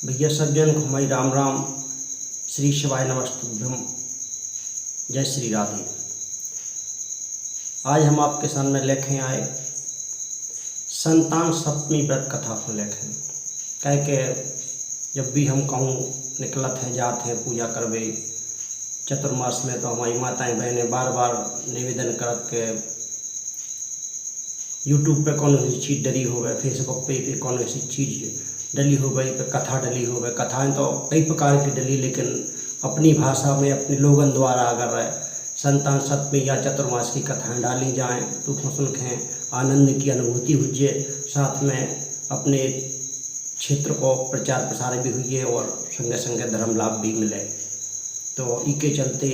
भैया सज्जन को हमारी राम राम। श्री शिवाय नमस्तुभ्यम। जय श्री राधे। आज हम आपके सामने लेके आए संतान सप्तमी व्रत कथा को लेके। कह के जब भी हम कहूँ निकलत हैं जाते हैं पूजा करवे चतुर्मास में, तो हमारी माताएं बहनें बार बार निवेदन करत के यूट्यूब पे कौन सी चीज़ डली हो गई, फेसबुक पे कौन सी चीज़ डली हो गई, पे कथा डली हो गई। कथाएं तो कई प्रकार की डली, लेकिन अपनी भाषा में अपने लोगों द्वारा अगर संतान सप्तमी या चतुर्मास की कथाएं डाली जाएं तो सुनखें आनंद की अनुभूति हुई, साथ में अपने क्षेत्र को प्रचार प्रसार भी हुई और संगे संगे धर्म लाभ भी मिले। तो इसके चलते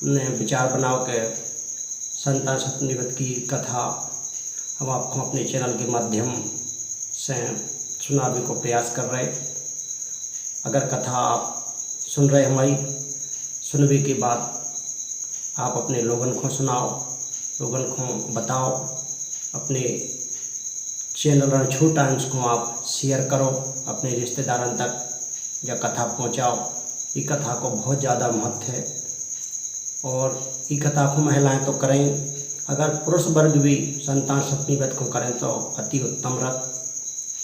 हमने विचार बनाओ के संतान सप्तमी व्रत की कथा हम आपको अपने चैनल के माध्यम से सुनाने को प्रयास कर रहे। अगर कथा आप सुन रहे हमारी, सुनने के बाद आप अपने लोगन को सुनाओ, लोगन को बताओ, अपने चैनल छोटा है उसको आप शेयर करो, अपने रिश्तेदारों तक या कथा पहुंचाओ। ये कथा को बहुत ज़्यादा महत्व है और ये कथा को महिलाएं तो करें, अगर पुरुष वर्ग भी संतान सप्तमी व्रत को करें तो अति उत्तम व्रत।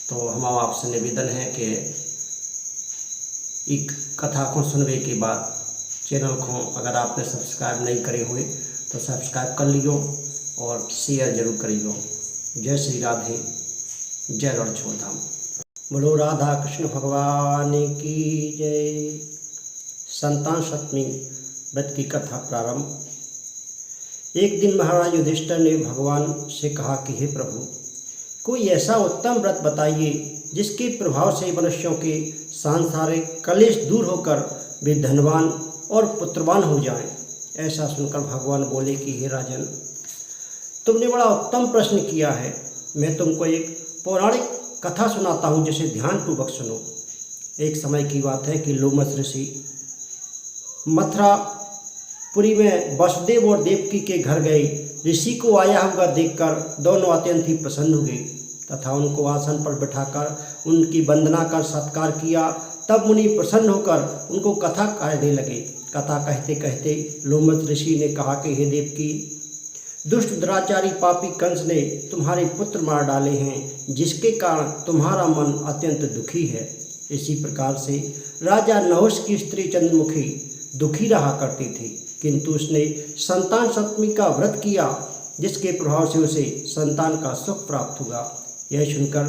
तो हम आपसे निवेदन है कि एक कथा को सुनने के बाद चैनल को अगर आपने सब्सक्राइब नहीं करे हुए तो सब्सक्राइब कर लियो और शेयर जरूर करियो। जय श्री राधे, जय रणछोड़धाम। बोलो राधा कृष्ण भगवान की जय। संतान सप्तमी व्रत की कथा प्रारंभ। एक दिन महाराज युधिष्ठिर ने भगवान से कहा कि हे प्रभु, कोई ऐसा उत्तम व्रत बताइए जिसके प्रभाव से मनुष्यों के सांसारिक कलेश दूर होकर वे धनवान और पुत्रवान हो जाएं। ऐसा सुनकर भगवान बोले कि हे राजन, तुमने बड़ा उत्तम प्रश्न किया है। मैं तुमको एक पौराणिक कथा सुनाता हूँ, जिसे ध्यानपूर्वक सुनो। एक समय की बात है कि लोमस ऋषि मथुरापुरी में वसुदेव और देवकी के घर गए। ऋषि को आया हुआ देखकर दोनों अत्यंत ही प्रसन्न हुए तथा उनको आसन पर बिठाकर उनकी वंदना कर सत्कार किया। तब मुनि प्रसन्न होकर उनको कथा कहने लगे। कथा कहते कहते लोमस ऋषि ने कहा कि हे देवकी, दुष्ट दुराचारी पापी कंस ने तुम्हारे पुत्र मार डाले हैं, जिसके कारण तुम्हारा मन अत्यंत दुखी है। इसी प्रकार से राजा नहुष की स्त्री चंद्रमुखी दुखी रहा करती थी, किंतु उसने संतान सप्तमी का व्रत किया, जिसके प्रभाव से उसे संतान का सुख प्राप्त हुआ। यह सुनकर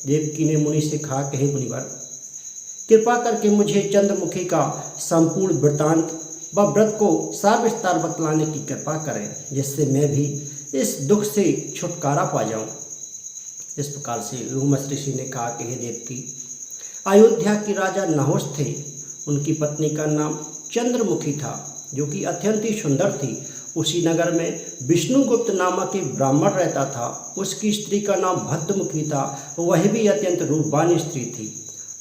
देवकी ने मुनि से कहा कि हे मुनिवर, कृपा करके मुझे चंद्रमुखी का संपूर्ण वृत्तांत व व्रत को सविस्तार बतलाने की कृपा करें, जिससे मैं भी इस दुख से छुटकारा पा जाऊं। इस प्रकार से लोमस ऋषि ने कहा कि हे देवकी, अयोध्या के राजा नहुष थे। उनकी पत्नी का नाम चंद्रमुखी था, जो कि अत्यंत ही सुंदर थी। उसी नगर में विष्णुगुप्त नामक एक ब्राह्मण रहता था। उसकी स्त्री का नाम भद्रमुखी था, वह भी अत्यंत रूपवान स्त्री थी।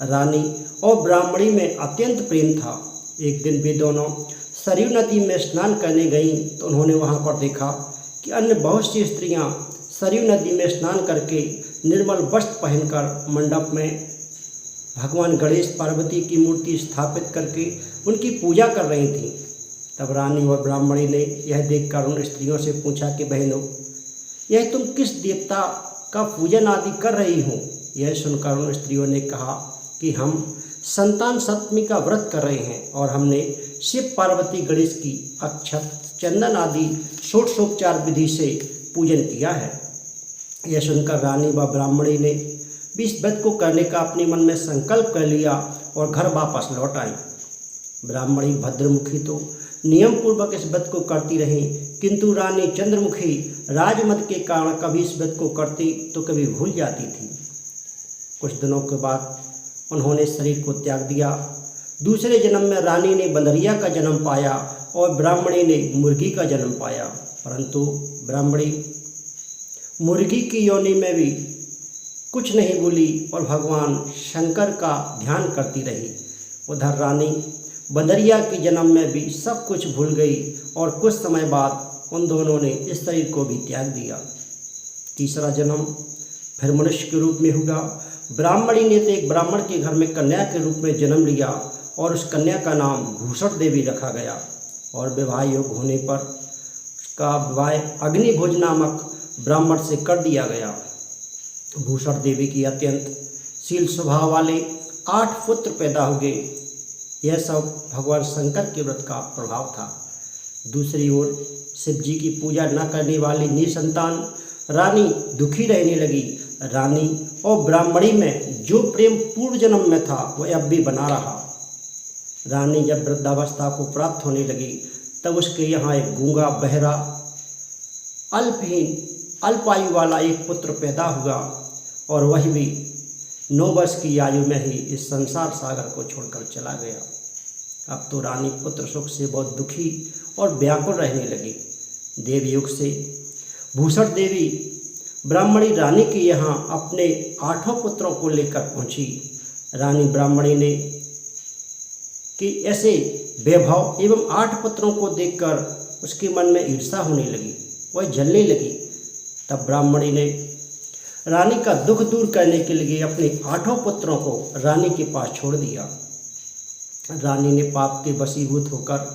रानी और ब्राह्मणी में अत्यंत प्रेम था। एक दिन वे दोनों सरयू नदी में स्नान करने गईं, तो उन्होंने वहां पर देखा कि अन्य बहुत सी स्त्रियां सरयू नदी में स्नान करके निर्मल वस्त्र पहनकर मंडप में भगवान गणेश पार्वती की मूर्ति स्थापित करके उनकी पूजा कर रही थीं। तब रानी और ब्राह्मणी ने यह देखकर उन स्त्रियों से पूछा कि बहनों, यह तुम किस देवता का पूजन आदि कर रही हो? यह सुनकर उन स्त्रियों ने कहा कि हम संतान सप्तमी का व्रत कर रहे हैं और हमने शिव पार्वती गणेश की अक्षत चंदन आदि षोडशोपचार विधि से पूजन किया है। यह सुनकर रानी व ब्राह्मणी ने इस व्रत को करने का अपने मन में संकल्प कर लिया और घर वापस लौट आई। ब्राह्मणी भद्रमुखी तो नियम पूर्वक इस व्रत को करती रही, किंतु रानी चंद्रमुखी राजमद के कारण कभी इस व्रत को करती तो कभी भूल जाती थी। कुछ दिनों के बाद उन्होंने शरीर को त्याग दिया। दूसरे जन्म में रानी ने बंदरिया का जन्म पाया और ब्राह्मणी ने मुर्गी का जन्म पाया, परंतु ब्राह्मणी मुर्गी की योनि में भी कुछ नहीं बोली और भगवान शंकर का ध्यान करती रही। उधर रानी बंदरिया के जन्म में भी सब कुछ भूल गई और कुछ समय बाद उन दोनों ने इस शरीर को भी त्याग दिया। तीसरा जन्म फिर मनुष्य के रूप में हुआ। ब्राह्मणी ने तो एक ब्राह्मण के घर में कन्या के रूप में जन्म लिया और उस कन्या का नाम भूषण देवी रखा गया और विवाह योग होने पर उसका विवाह अग्निभोज नामक ब्राह्मण से कर दिया गया। भूषण देवी की अत्यंत शील स्वभाव वाले 8 पुत्र पैदा हो गए। यह सब भगवान शंकर के व्रत का प्रभाव था। दूसरी ओर शिव जी की पूजा न करने वाली निसंतान रानी दुखी रहने लगी। रानी और ब्राह्मणी में जो प्रेम पूर्व जन्म में था वह अब भी बना रहा। रानी जब वृद्धावस्था को प्राप्त होने लगी तब उसके यहाँ एक गूंगा बहरा अल्पायु वाला एक पुत्र पैदा हुआ और वह भी 9 वर्ष की आयु में ही इस संसार सागर को छोड़कर चला गया। अब तो रानी पुत्र शोक से बहुत दुखी और व्याकुल रहने लगी। देवयुग से भूषण देवी ब्राह्मणी रानी के यहाँ अपने 8 पुत्रों को लेकर पहुँची। रानी ब्राह्मणी ने कि ऐसे वैभव एवं 8 पुत्रों को देखकर उसके मन में ईर्ष्या होने लगी, वह जलने लगी। तब ब्राह्मणी ने रानी का दुख दूर करने के लिए अपने 8 पुत्रों को रानी के पास छोड़ दिया। रानी ने पाप के वशीभूत होकर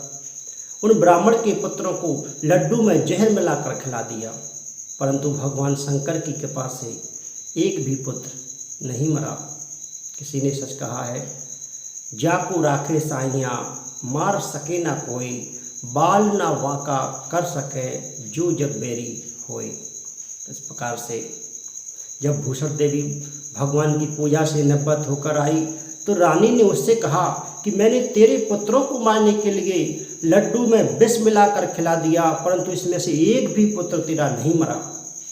उन ब्राह्मण के पुत्रों को लड्डू में जहर मिलाकर खिला दिया, परंतु भगवान शंकर की कृपा से एक भी पुत्र नहीं मरा। किसी ने सच कहा है, जाको राखे साइया मार सके ना कोई, बाल ना वाका कर सके जो जग बेरी होए। इस प्रकार से जब भूषण देवी भगवान की पूजा से निवृत्त होकर आई तो रानी ने उससे कहा कि मैंने तेरे पुत्रों को मारने के लिए लड्डू में विष मिलाकर खिला दिया, परंतु इसमें से एक भी पुत्र तेरा नहीं मरा।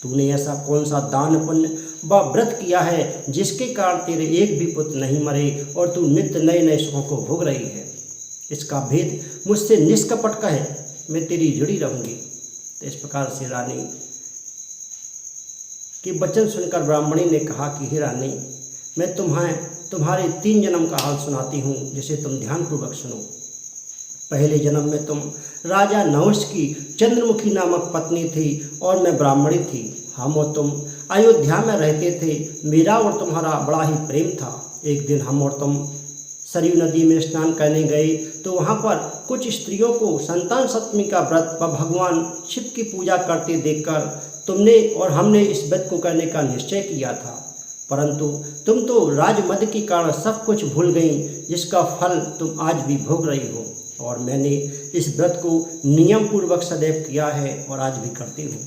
तूने ऐसा कौन सा दान पुण्य व व्रत किया है जिसके कारण तेरे एक भी पुत्र नहीं मरे और तू नित्य नए नए सुखों को भोग रही है। इसका भेद मुझसे निष्कपट कहे, मैं तेरी जुड़ी रहूँगी। तो इस प्रकार से रानी के वचन सुनकर ब्राह्मणी ने कहा कि हे रानी, मैं तुम्हारे 3 जन्म का हाल सुनाती हूँ, जिसे तुम ध्यानपूर्वक सुनो। पहले जन्म में तुम राजा नहुष की चंद्रमुखी नामक पत्नी थी और मैं ब्राह्मणी थी। हम और तुम अयोध्या में रहते थे। मेरा और तुम्हारा बड़ा ही प्रेम था। एक दिन हम और तुम सरयू नदी में स्नान करने गए तो वहाँ पर कुछ स्त्रियों को संतान सप्तमी का व्रत व भगवान शिव की पूजा करते देखकर तुमने और हमने इस व्रत को करने का निश्चय किया था, परंतु तुम तो राजमद के कारण सब कुछ भूल गई, जिसका फल तुम आज भी भोग रही हो। और मैंने इस व्रत को नियम पूर्वक सदैव किया है और आज भी करती हूँ।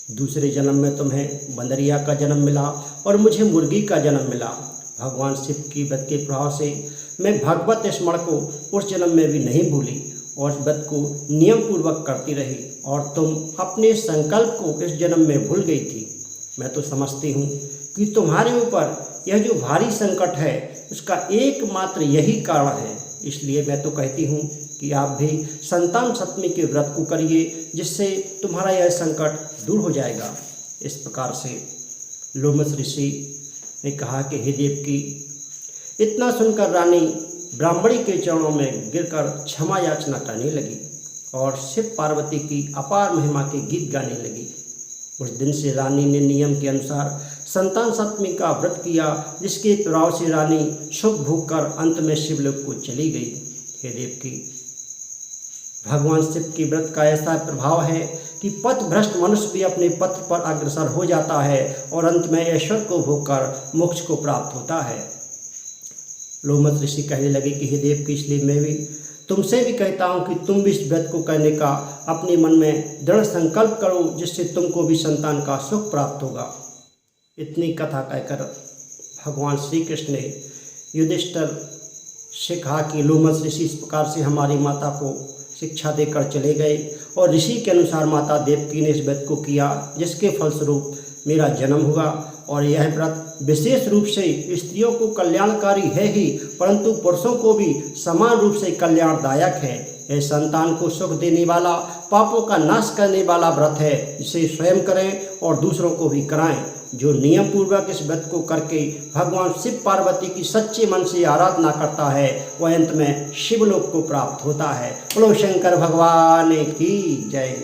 दूसरे जन्म में तुम्हें बंदरिया का जन्म मिला और मुझे मुर्गी का जन्म मिला। भगवान शिव की व्रत के प्रभाव से मैं भगवत स्मरण को उस जन्म में भी नहीं भूली और इस व्रत को नियम पूर्वक करती रही और तुम अपने संकल्प को इस जन्म में भूल गई थी। मैं तो समझती हूँ कि तुम्हारे ऊपर यह जो भारी संकट है उसका एकमात्र यही कारण है। इसलिए मैं तो कहती हूँ कि आप भी संतान सप्तमी के व्रत को करिए, जिससे तुम्हारा यह संकट दूर हो जाएगा। इस प्रकार से लोमस ऋषि ने कहा कि हे देवकी। इतना सुनकर रानी ब्राह्मणी के चरणों में गिरकर क्षमा याचना करने लगी और शिव पार्वती की अपार महिमा के गीत गाने लगी। उस दिन से रानी ने नियम के अनुसार संतान सप्तमी का व्रत किया, जिसके प्रभाव से रानी सुख भोग कर अंत में शिवलोक को चली गई। हे देवकी, भगवान शिव के व्रत का ऐसा प्रभाव है कि पथ भ्रष्ट मनुष्य भी अपने पथ पर अग्रसर हो जाता है और अंत में ऐश्वर्य को भोग कर मोक्ष को प्राप्त होता है। लोमस ऋषि कहने लगे कि हे देवकी, इसलिए मैं भी तुमसे भी कहता हूँ कि तुम भी इस व्रत को करने का अपने मन में दृढ़ संकल्प करो, जिससे तुमको भी संतान का सुख प्राप्त होगा। इतनी कथा कहकर भगवान श्री कृष्ण ने युधिष्ठिर से कहा कि लोमस ऋषि इस प्रकार से हमारी माता को शिक्षा देकर चले गए और ऋषि के अनुसार माता देवकी ने इस व्रत को किया, जिसके फलस्वरूप मेरा जन्म हुआ। और यह व्रत विशेष रूप से स्त्रियों को कल्याणकारी है ही, परंतु पुरुषों को भी समान रूप से कल्याणदायक है। यह संतान को सुख देने वाला, पापों का नाश करने वाला व्रत है। इसे स्वयं करें और दूसरों को भी कराएं। जो नियम पूर्वक इस व्रत को करके भगवान शिव पार्वती की सच्चे मन से आराधना करता है, वह अंत में शिवलोक को प्राप्त होता है। बोलो शंकर भगवान की जय।